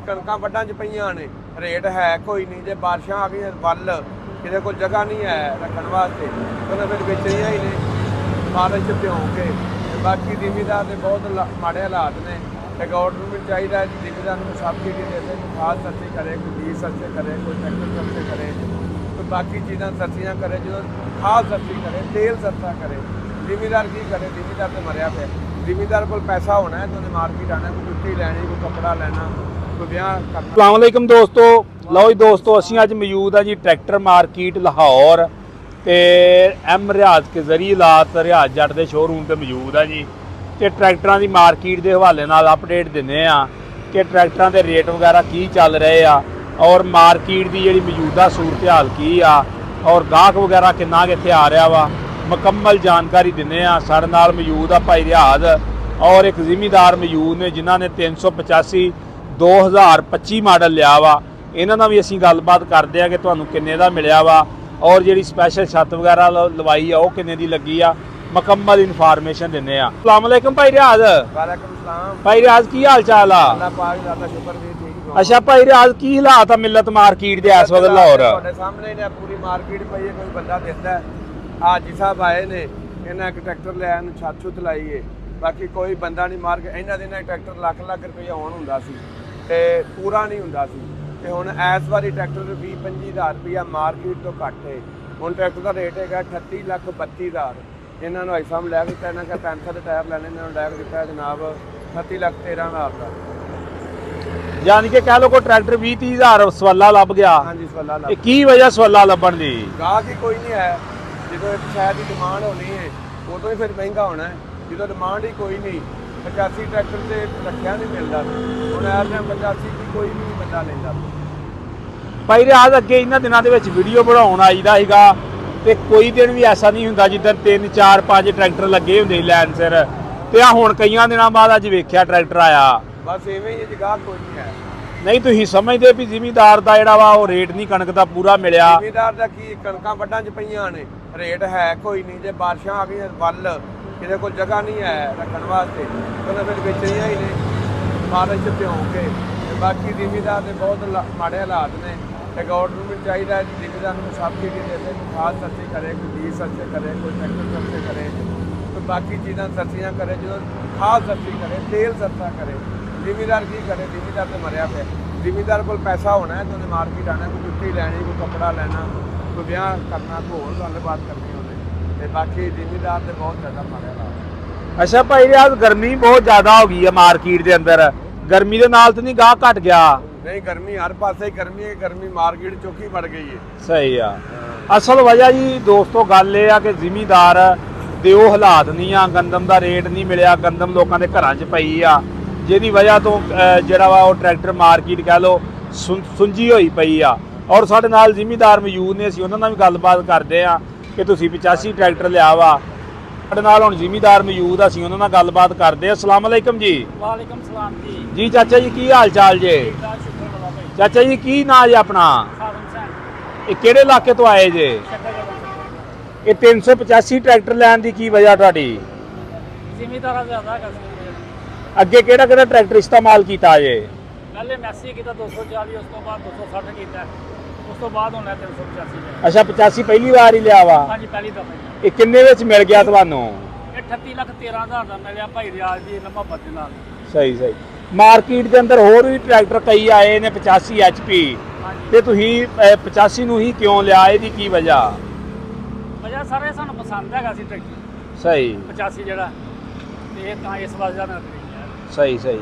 कणकां वड्डां च पईयां ने रेट है कोई नहीं, जे बारिशां आ गई वल किसी को जगह नहीं है रखने वास्ते तो फिर बेचनियां ही ने बारिश च भ्यों के। बाकी जिमीदार के बहुत माड़े हालात ने तो गौरमेंट चाहिए जिमीदार को सब्सिडी दे दे, कोई खाद सस्ती करे, कोई बीज सस्ते करे, कोई ट्रैक्टर सस्ते करे, कोई बाकी चीज़ां सस्तियां करे, जो खाद सस्ती करे, तेल सस्ता करे। जिमीदार की करे, जिमीदार तो मरिया पे। जिमीदार को पैसा होना है तो उन्हें मार्केट आना, कोई जुत्ती लैनी, कोई कपड़ा लैना, कोई ब्याह करना। अस्सलाम वालेकुम दोस्तों, लो जी दोस्तों असीं अज मौजूद हाँ जी ट्रैक्टर मार्केट लाहौर ते एम रियाज के जरिए लात रियाज जट के शोरूम पर मौजूद है जी। तो ट्रैक्टरों की मार्केट के हवाले नाल अपडेट दिंदे आ कि ट्रैक्टरों के रेट वगैरह की चल रहे आ और मार्केट की जी मौजूदा सूरत हाल की आ और गाहक वगैरह किन्ना इत्थे आ रहा वा, मुकम्मल जानकारी दिंदे आ। साडे नाल मौजूद आ भाई रियाज और एक जिमीदार मौजूद ने जिन्हों ने 385 2025 मॉडल लिया वा। इन्हां नाल भी असीं गलबात करदे आ कि तुहानूं किन्ने दा मिलिया वा और जिहड़ी स्पैशल छत वगैरह लवाई आ वो किन्ने दी लगी आ, मुकम्मल इन्फॉर्मेशन दिंदे आ। अस्सलाम वालेकुम भाई रियाज। वालेकुम सलाम। भाई रियाज की हाल चाल आ? अल्लाह पाक दा शुक्र भी ठीक। अच्छा भाई रियाज की हालात आ मिलत मार्केट दे इस वक्त लाहौर? ਤੁਹਾਡੇ ਸਾਹਮਣੇ ਨੇ ਪੂਰੀ ਮਾਰਕੀਟ ਪਈ ਹੈ, ਕੋਈ ਬੰਦਾ ਦਿੰਦਾ ਹਾਜੀ ਸਾਹਿਬ ਆਏ ਨੇ, ਇਹਨਾਂ ਇੱਕ ਟਰੈਕਟਰ ਲਿਆ ਨੂੰ ਛੱਤ ਛੁੱਤ ਲਾਈਏ, ਬਾਕੀ ਕੋਈ ਬੰਦਾ ਨਹੀਂ ਮਾਰਕੀਟ। ਇਹਨਾਂ ਦੇ ਨਾਲ ਟਰੈਕਟਰ ਲੱਖ ਰੁਪਏ ਆਉਣ ਹੁੰਦਾ ਸੀ ਤੇ ਪੂਰਾ ਨਹੀਂ ਹੁੰਦਾ ਸੀ ਤੇ ਹੁਣ ਇਸ ਵਾਰੀ ਟਰੈਕਟਰ 20-25 ਹਜ਼ਾਰ ਰੁਪਇਆ ਮਾਰਕੀਟ ਤੋਂ ਘੱਟ ਹੈ। ਹੁਣ ਟਰੈਕਟਰ ਦਾ ਰੇਟ ਹੈਗਾ 38,32,000। ਇਹਨਾਂ ਨੂੰ ਆਈਸਾਮ ਲੈ ਕੇ ਇਹਨਾਂ ਦਾ ਪੈਂਥਰ ਦੇ ਟਾਇਰ ਲੈਣੇ, ਇਹਨਾਂ ਨੂੰ ਲੈ ਕੇ ਦਿੱਤਾ ਜਨਾਬ 38,13,000 ਦਾ। यानी कि कह लो को ट्रैक्टर 20-30 हज़ार सवाला लभ गया। हाँ जी सवाला ये की वजह सवाला लभण दी? गाहक ही कोई नहीं है। जो एक शहर की डिमांड होनी है उदों ही फिर महंगा होना है। जो डिमांड ही कोई नहीं, 85 ट्रैक्टर से रखा नहीं मिलता। ਹੁਣ यार 85 की कोई भी बंदा लेंदा। ਭਾਈ ਰਿਆਜ਼ ਅੱਗੇ ਇਹਨਾਂ ਦਿਨਾਂ ਦੇ ਵਿੱਚ ਵੀਡੀਓ ਬਣਾਉਣ ਆਈਦਾ ਸੀਗਾ ਤੇ ਕੋਈ ਦਿਨ ਵੀ ਐਸਾ ਨਹੀਂ ਹੁੰਦਾ ਜਿੱਦਾਂ 3-4-5 ਟਰੈਕਟਰ ਲੱਗੇ ਹੁੰਦੇ ਲਾਈਨ ਸਿਰ, ਤੇ ਆ ਹੁਣ ਕਈਆਂ ਦਿਨਾਂ ਬਾਅਦ ਅੱਜ ਵੇਖਿਆ ਟਰੈਕਟਰ ਆਇਆ। बस इवें ही जगह कोई नहीं है। ਨਹੀਂ ਤੁਸੀਂ ਸਮਝਦੇ ਵੀ ਜ਼ਿਮੀਦਾਰ ਦਾ ਜਿਹੜਾ ਵਾ ਉਹ ਰੇਟ ਨਹੀਂ ਕਣਕ ਦਾ ਪੂਰਾ ਮਿਲਿਆ। ਜ਼ਿਮੀਦਾਰ ਦਾ ਕੀ, ਕਣਕਾਂ ਵੱਡਾਂ 'ਚ ਪਈਆਂ ਨੇ, ਰੇਟ ਹੈ ਕੋਈ ਨਹੀਂ। ਜੇ ਬਾਰਿਸ਼ਾਂ ਆ ਗਈਆਂ ਵੱਲ ਕਿਸੇ ਕੋਲ ਜਗ੍ਹਾ ਨਹੀਂ ਹੈ ਰੱਖਣ ਵਾਸਤੇ ਤਾਂ ਫਿਰ ਵੇਚਣੀਆਂ ਹੀ ਨੇ ਬਾਰਿਸ਼ 'ਚ ਭਿਉਂ ਕੇ। ਬਾਕੀ ਜ਼ਿਮੀਦਾਰ ਦੇ ਬਹੁਤ ਮਾੜੇ ਹਾਲਾਤ ਨੇ ਤੇ ਗੌਰਮੈਂਟ ਚਾਹੀਦਾ ਜ਼ਿਮੀਦਾਰ ਨੂੰ ਸਬਸਿਡੀ ਦੇ ਦੇ, ਕੋਈ ਖਾਦ ਸਸਤੀ ਕਰੇ, ਕੋਈ ਬੀਜ ਸਸਤੇ ਕਰੇ, ਕੋਈ ਟਰੈਕਟਰ ਸਸਤੇ ਕਰੇ, ਕੋਈ ਬਾਕੀ ਚੀਜ਼ਾਂ ਸਸਤੀਆਂ ਕਰੇ, ਜਦੋਂ ਖਾਦ ਸਸਤੀ ਕਰੇ, ਤੇਲ ਸਸਤਾ ਕਰੇ। ਜ਼ਿਮੀਦਾਰ ਕੀ करे, ਜ਼ਿਮੀਦਾਰ तो मरिया पे। ਜ਼ਿਮੀਦਾਰ ਕੋਲ ਪੈਸਾ ਹੋਣਾ है तो उन्हें मार्केट आना, कोई जुत्ती लैनी, कोई कपड़ा लैना, कोई ब्याह करना, कोई होर गलबात करनी उन्हें। ते बाकी ਜ਼ਿਮੀਦਾਰ ਦੇ बहुत ज़्यादा मारे हालात। ਅੱਛਾ ਭਾਈ ਰਿਆਜ਼ ਗਰਮੀ ਬਹੁਤ ਜ਼ਿਆਦਾ ਹੋ ਗਈ ਹੈ ਮਾਰਕੀਟ ਦੇ ਅੰਦਰ, ਗਰਮੀ ਦੇ ਨਾਲ ਤਾਂ ਨਹੀਂ ਗਾਹ ਘਟ ਗਿਆ? नहीं गर्मी हर पासे ही गर्मी है, गर्मी मार्केट चौकी बढ़ गई है। ਸਹੀ ਆ। ਅਸਲ ਵਜ੍ਹਾ ਜੀ ਦੋਸਤੋ ਗੱਲ ਇਹ ਆ ਕਿ ਜ਼ਿਮੀਦਾਰ ਦੇ ਉਹ ਹਾਲਾਤ ਨਹੀਂ ਆ, ਗੰਦਮ ਦਾ ਰੇਟ ਨਹੀਂ ਮਿਲਿਆ, ਗੰਦਮ ਲੋਕਾਂ ਦੇ ਘਰਾਂ 'ਚ ਪਈ ਆ, ਜਿਹਦੀ ਵਜ੍ਹਾ ਤੋਂ ਜਿਹੜਾ ਵਾ ਉਹ ਟਰੈਕਟਰ ਮਾਰਕੀਟ ਕਹਿ ਲਓ ਸੁੰਜੀ ਹੋਈ ਪਈ ਆ। ਔਰ ਸਾਡੇ ਨਾਲ ਜ਼ਿਮੀਦਾਰ ਮੌਜੂਦ ਨੇ, ਅਸੀਂ ਉਹਨਾਂ ਨਾਲ ਵੀ ਗੱਲਬਾਤ ਕਰਦੇ ਆ ਕਿ ਤੁਸੀਂ 85 ਟਰੈਕਟਰ ਲਿਆ ਵਾ। ਸਾਡੇ ਨਾਲ ਹੁਣ ਜ਼ਿਮੀਦਾਰ ਮੌਜੂਦ ਆ, ਅਸੀਂ ਉਹਨਾਂ ਨਾਲ ਗੱਲਬਾਤ ਕਰਦੇ ਆ। अस्सलाम वालेकुम जी। वालेकुम सलाम जी। जी चाचा जी की हाल चाल जे? शुक्र वाला भाई। चाचा जी की ਨਾਂ ਜੇ ਆਪਣਾ? खादम साहब ਇਹ ਕਿਹੜੇ ਇਲਾਕੇ ਤੋਂ ਆਏ ਜੇ? ਇਹ 385 ਟਰੈਕਟਰ ਲੈਣ ਦੀ ਕੀ ਵਜ੍ਹਾ ਤੁਹਾਡੀ? ਜ਼ਿਮੀਦਾਰਾਂ ਜ਼ਿਆਦਾ ਕਰਦੇ ਅੱਗੇ ਕਿਹੜਾ ਕਿਹੜਾ ਟਰੈਕਟਰ ਇਸਤੇਮਾਲ ਕੀਤਾ ਜੇ? ਪਹਿਲੇ ਮੈਸੀ ਕੀਤਾ 240, ਉਸ ਤੋਂ ਬਾਅਦ 260 ਕੀਤਾ, ਉਸ ਤੋਂ ਬਾਅਦ ਹੁਣ 385 ਦਾ। ਅੱਛਾ 85 ਪਹਿਲੀ ਵਾਰ ਹੀ ਲਿਆ ਵਾ? ਹਾਂਜੀ ਪਹਿਲੀ ਦਫਾ। ਇਹ ਕਿੰਨੇ ਵਿੱਚ ਮਿਲ ਗਿਆ ਤੁਹਾਨੂੰ? ਇਹ 38,13,000 ਦਾ ਮਿਲਿਆ ਭਾਈ ਰਿਆਜ਼ ਦੀ ਮੁਹੱਬਤ ਦੇ ਨਾਲ। ਸਹੀ ਸਹੀ। ਮਾਰਕੀਟ ਦੇ ਅੰਦਰ ਹੋਰ ਵੀ ਟਰੈਕਟਰ ਕਈ ਆਏ ਨੇ 85 HP, ਹਾਂਜੀ ਤੇ ਤੁਸੀਂ 85 ਨੂੰ ਹੀ ਕਿਉਂ ਲਿਆ, ਇਹਦੀ ਕੀ ਵਜ੍ਹਾ? ਵਜ੍ਹਾ ਸਾਰੇ ਸਾਨੂੰ ਪਸੰਦ ਹੈਗਾ ਸੀ ਟਰੈਕਟਰ ਸਹੀ 85 ਜਿਹੜਾ, ਤੇ ਇਹ ਤਾਂ ਇਸ ਵਜ੍ਹਾ ਨਾਲ ਸਹੀ ਸਹੀ।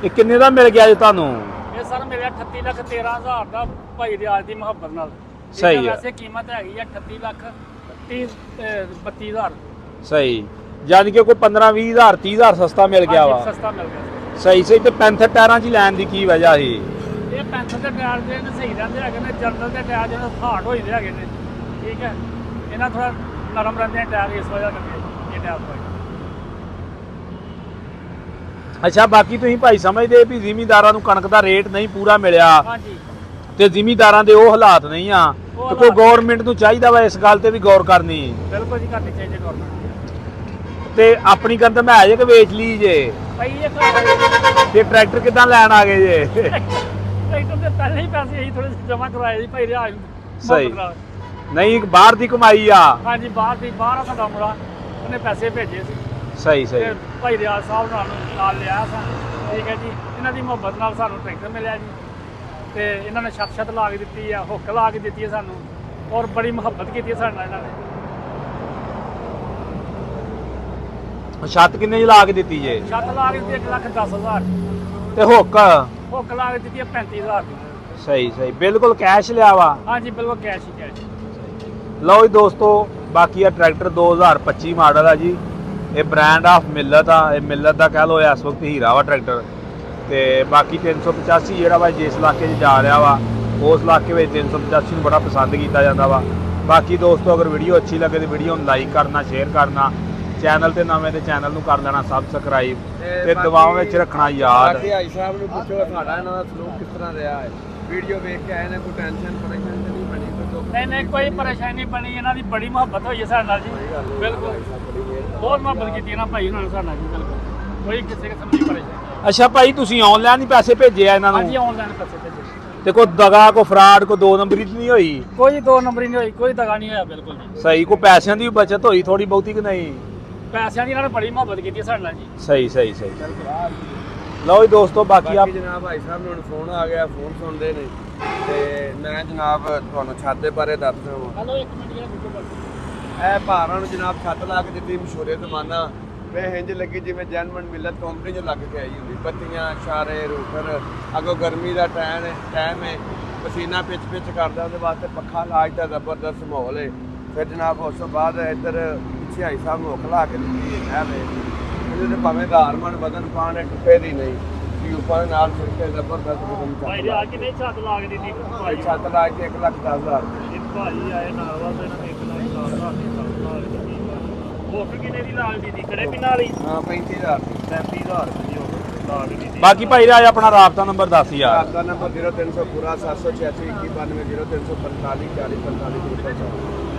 ਇਹ ਕਿੰਨੇ ਦਾ ਮਿਲ ਗਿਆ ਜੀ ਤੁਹਾਨੂੰ? ਇਹ ਸਰ ਮਿਲਿਆ 38,13,000 ਦਾ ਭਾਈ ਰਿਆਜ਼ ਦੀ ਮੁਹੱਬਤ ਨਾਲ। ਸਹੀ ਹੈ। ਵੈਸੇ ਕੀਮਤ ਹੈਗੀ ਆ 38,32,000। ਸਹੀ, ਯਾਨੀ ਕਿ ਕੋਈ 15-20 ਹਜ਼ਾਰ 30 ਹਜ਼ਾਰ ਸਸਤਾ ਮਿਲ ਗਿਆ ਵਾ। ਸਸਤਾ ਮਿਲ ਗਿਆ। ਸਹੀ ਸਹੀ। ਤੇ ਪੈਂਥਰ ਟਾਇਰਾਂ 'ਚ ਲੈਣ ਦੀ ਕੀ ਵਜ੍ਹਾ ਸੀ? ਇਹ ਪੈਂਥਰ ਦੇ ਟਾਇਰ ਜਿਹੜੇ ਨੇ ਸਹੀ ਰਹਿੰਦੇ ਹੈਗੇ ਨੇ, ਜਰਨਲ ਦੇ ਟਾਇਰ ਜਿਹੜੇ ਹਾਰਡ ਹੋ ਜਾਂਦੇ ਹੈਗੇ ਨੇ, ਠੀਕ ਹੈ, ਇਹਨਾਂ ਥੋੜਾ ਨਰਮ ਰਹਿੰਦੇ ਨੇ ਟਾਇਰ, ਇਸ ਵਜ੍ਹਾ ਕਰਕੇ ਇਹ ਟਾਇਰ ਪਾਈ। ਅੱਛਾ ਬਾਕੀ ਤੁਸੀਂ ਭਾਈ ਸਮਝਦੇ ਵੀ ਜ਼ਿਮੀਦਾਰਾਂ ਨੂੰ ਕਣਕ ਦਾ ਰੇਟ ਨਹੀਂ ਪੂਰਾ ਮਿਲਿਆ ਹਾਂਜੀ, ਤੇ ਜ਼ਿਮੀਦਾਰਾਂ ਦੇ ਉਹ ਹਾਲਾਤ ਨਹੀਂ ਆ, ਤੇ ਕੋਈ ਗਵਰਨਮੈਂਟ ਨੂੰ ਚਾਹੀਦਾ ਵਾ ਇਸ ਗੱਲ ਤੇ ਵੀ ਗੌਰ ਕਰਨੀ। ਬਿਲਕੁਲ ਜੀ ਕਰਨੀ ਚਾਹੀਦੀ ਗਵਰਨਮੈਂਟ। ਤੇ ਆਪਣੀ ਗੰਦਮ ਹੈ ਜੇ ਕਿ ਵੇਚ ਲਈ ਜੇ ਪਈ ਇਹ ਘਰ ਤੇ ਟਰੈਕਟਰ ਕਿੱਦਾਂ ਲੈਣ ਆ ਗਏ ਜੇ ਟਰੈਕਟਰ ਦੇ ਪਹਿਲੇ ਹੀ ਪੈਸੇ ਅਸੀਂ ਥੋੜੇ ਜਮਾ ਕਰਵਾਏ ਸੀ ਭਾਈ ਰਿਆਜ ਸਹੀ। ਨਹੀਂ ਬਾਹਰ ਦੀ ਕਮਾਈ ਆ ਹਾਂਜੀ ਬਾਹਰ ਆ ਸਾਡਾ ਮੁੰਡਾ ਉਹਨੇ ਪੈਸੇ ਭੇਜੇ ਸੀ ਸਹੀ ਤੇ ਸਹੀ ਭਾਈ ਰਿਆਜ ਸਾਹਿਬ ਨਾਲ ਲਿਆ ਸਾਨੂੰ ਠੀਕ ਹੈ ਜੀ ਇਹਨਾਂ ਦੀ ਮੁਹੱਬਤ ਨਾਲ ਸਾਨੂੰ ਟਰੈਕਟਰ ਮਿਲਿਆ ਜੀ ਤੇ ਇਹਨਾਂ ਨੇ ਛੱਤ ਲਾ ਕੇ ਦਿੱਤੀ ਆ ਹੁੱਕ ਲਾ ਕੇ ਦਿੱਤੀ ਹੈ ਸਾਨੂੰ ਔਰ ਬੜੀ ਮੁਹੱਬਤ ਕੀਤੀ ਹੈ ਸਾਡੇ ਨਾਲ ਇਹਨਾਂ ਨੇ ਛੱਤ ਕਿੰਨੇ ਦੀ ਲਾ ਕੇ ਦਿੱਤੀ ਜੇ ਛੱਤ ਲਾ ਕੇ ਦਿੱਤੀ 1,10,000 ਤੇ ਹੁੱਕ ਹੁੱਕ ਲਾ ਕੇ ਦਿੱਤੀ ਹੈ 35,000 ਦੀ ਸਹੀ ਸਹੀ ਬਿਲਕੁਲ ਕੈਸ਼ ਲਿਆ ਵਾ ਹਾਂਜੀ ਬਿਲਕੁਲ ਕੈਸ਼ ਹੀ ਕੈਸ਼ ਲਓ ਜੀ ਦੋਸਤੋ ਬਾਕੀ ਆ ਟਰੈਕਟਰ 2025 ਮਾਡਲ ਆ ਜੀ ਇਹ ਬ੍ਰਾਂਡ ਆਫ ਮਿਲਤ ਆ ਇਹ ਮਿਲਤ ਦਾ ਕਹਿ ਲਓ ਇਸ ਵਕਤ ਹੀਰਾ ਵਾ ਟਰੈਕਟਰ ਤੇ ਬਾਕੀ 385 ਜਿਹੜਾ ਵਾ ਜਿਸ ਇਲਾਕੇ 'ਚ ਜਾ ਰਿਹਾ ਵਾ ਉਸ ਇਲਾਕੇ ਵਿੱਚ 385 ਨੂੰ ਬੜਾ ਪਸੰਦ ਕੀਤਾ ਜਾਂਦਾ ਵਾ ਬਾਕੀ ਦੋਸਤੋ ਅਗਰ ਵੀਡੀਓ ਅੱਛੀ ਲੱਗੇ ਤੇ ਵੀਡੀਓ ਨੂੰ ਲਾਈਕ ਕਰਨਾ ਸ਼ੇਅਰ ਕਰਨਾ ਚੈਨਲ ਤੇ ਨਵੇਂ ਤੇ ਚੈਨਲ ਨੂੰ ਕਰ ਲੈਣਾ ਸਬਸਕ੍ਰਾਈਬ ਤੇ ਦੁਆਵਾਂ ਵਿੱਚ ਰੱਖਣਾ ਯਾਦ ਬਾਕੀ ਭਾਈ ਸਾਹਿਬ ਨੂੰ ਪੁੱਛੋ ਤੁਹਾਡਾ ਇਹਨਾਂ ਦਾ ਸਲੂਕ ਕਿਸ ਤਰ੍ਹਾਂ ਰਿਹਾ ਹੈ ਵੀਡੀਓ ਵੇਖ ਕੇ ਆਏ ਨੇ ਕੋਈ ਟੈਨਸ਼ਨ ਪਰੇਸ਼ਾਨੀ ਤਾਂ ਨਹੀਂ ਬਣੀ ਕੋਈ ਦੁੱਖ ਨਹੀਂ ਕੋਈ ਪਰੇਸ਼ਾਨੀ ਨਹੀਂ ਬਣੀ ਇਹਨਾਂ ਦੀ ਬੜੀ ਮੁਹੱਬਤ ਹੋਈ ਹੈ ਸਾਡੇ ਨਾਲ ਜੀ ਬਿਲਕੁਲ ਬਹੁਤ ਮੁਹੱਬਤ ਕੀਤੀ ਇਹਨਾਂ ਭਾਈ ਉਹਨਾਂ ਨੇ ਸਾਡੇ ਨਾਲ ਜੀ ਬਿਲਕੁਲ ਕੋਈ ਕਿਸੇ ਕਿਸਮ ਦੀ ਪਰੇਸ਼ਾਨੀ ਅੱਛਾ ਭਾਈ ਤੁਸੀਂ ਆਨਲਾਈਨ ਹੀ ਪੈਸੇ ਭੇਜੇ ਆ ਇਹਨਾਂ ਹਾਂਜੀ ਨੂੰ ਆਨਲਾਈਨ ਪੈਸੇ ਭੇਜੇ ਤੇ ਕੋਈ ਦਗਾ ਕੋਈ ਫਰਾਡ ਕੋਈ ਦੋ ਨੰਬਰੀ ਨਹੀਂ ਹੋਈ ਕੋਈ ਦੋ ਨੰਬਰੀ ਨਹੀਂ ਹੋਈ ਕੋਈ ਦਗਾ ਨਹੀਂ ਹੋਇਆ ਬਿਲਕੁਲ ਜੀ ਸਹੀ ਕੋਈ ਪੈਸਿਆਂ ਦੀ ਵੀ ਬਚਤ ਹੋਈ ਥੋੜੀ ਬਹੁਤੀ ਕਿ ਨਹੀਂ ਪੈਸਿਆਂ ਦੀ ਇਹਨਾਂ ਨੇ ਬੜੀ ਮੁਹੱਬਤ ਕੀਤੀ ਹੈ ਸਾਡੇ ਨਾਲ ਜੀ ਸਹੀ ਸਹੀ ਸਹੀ ਲਓ ਜੀ ਦੋਸਤੋ ਬਾਕੀ ਬਾਕੀ ਜਨਾਬ ਭਾਈ ਸਾਹਿਬ ਨੂੰ ਹੁਣ ਫੋਨ ਆ ਗਿਆ ਫੋਨ ਸੁਣਦੇ ਨੇ ਤੇ ਮੈਂ ਜਨਾਬ ਤੁਹਾਨੂੰ ਛੱਤ ਦੇ ਬਾਰੇ ਦੱਸ ਦਵਾਂ ਹਲੋ ਇੱਕ ਮਿੰਟ ਯਾਰ ਰੁਕੋ ਬਸ ਇਹ ਭਾਰਾਂ ਨੂੰ ਜਨਾਬ ਛੱਤ ਲਾ ਕੇ ਦਿੱਤੀ ਮਸ਼ਹੂਰੇ ਜ਼ਮਾਨਾ ਵੇ ਇੰਜ ਲੱਗੀ ਜਿਵੇਂ ਜੈਨਮਨ ਮਿਲਤ ਕੰਪਨੀ 'ਚ ਲੱਗ ਕੇ ਆਈ ਹੁੰਦੀ ਬੱਤੀਆਂ ਇਸ਼ਾਰੇ ਰੂਟਰ ਅੱਗੋਂ ਗਰਮੀ ਦਾ ਟਾਈਮ ਹੈ ਪਸੀਨਾ ਪਿੱਚ ਕਰਦਾ ਉਹਦੇ ਵਾਸਤੇ ਪੱਖਾ ਲਾਜ ਦਾ ਜ਼ਬਰਦਸਤ ਮਾਹੌਲ ਹੈ ਫਿਰ ਜਨਾਬ ਉਸ ਤੋਂ ਬਾਅਦ ਇੱਧਰ ਪਿੱਛੇ ਭਾਈ ਸਾਹਿਬ ਨੂੰ ਹੁੱਕ ਲਾ ਕੇ ਦਿੱਤੀ ਹੈ ਇਹਦੇ ਭਾਵੇਂ ਧਾਰਮਨ ਬਦਨ ਪਾਣੇ ਟੁੱਟੇ ਦੀ ਨਹੀਂ ਵੀ ਉੱਪਰ ਨਾਲ ਫਿਰ ਕੇ ਜ਼ਬਰਦਸਤ ਕਿਸਮ ਭਾਈ ਚੱਲਦਾ ਆ ਕੇ ਨਹੀਂ ਛੱਤ ਲਾ ਕੇ ਦਿੱਤੀ ਭਾਈ ਛੱਤ ਲਾ ਕੇ 1,10,000 ਇਹ ਭਾਈ ਆਏ ਨਾਲ ਵਾ ਤੇ ਇਹਨਾਂ ਨੇ 1,10,000 ਦੀ ਛੱਤ ਲਾ ਕੇ ਦਿੱਤੀ ਹੁੱਕ ਕਿੰਨੇ ਦੀ ਲਾ ਕੇ ਦਿੱਤੀ ਕੜੇ ਪਿੰਨਾਂ ਵਾਲੀ ਹਾਂ 35,000 35,000 ਦੀ ਹੁੱਕ ਲਾ ਕੇ ਦਿੱਤੀ ਬਾਕੀ ਭਾਈ ਰਾਜ ਆਪਣਾ ਰਾਬਤਾ ਨੰਬਰ ਦੱਸ ਯਾਰ ਆਪਦਾ ਨੰਬਰ 0300 786 91 0345 40 45 0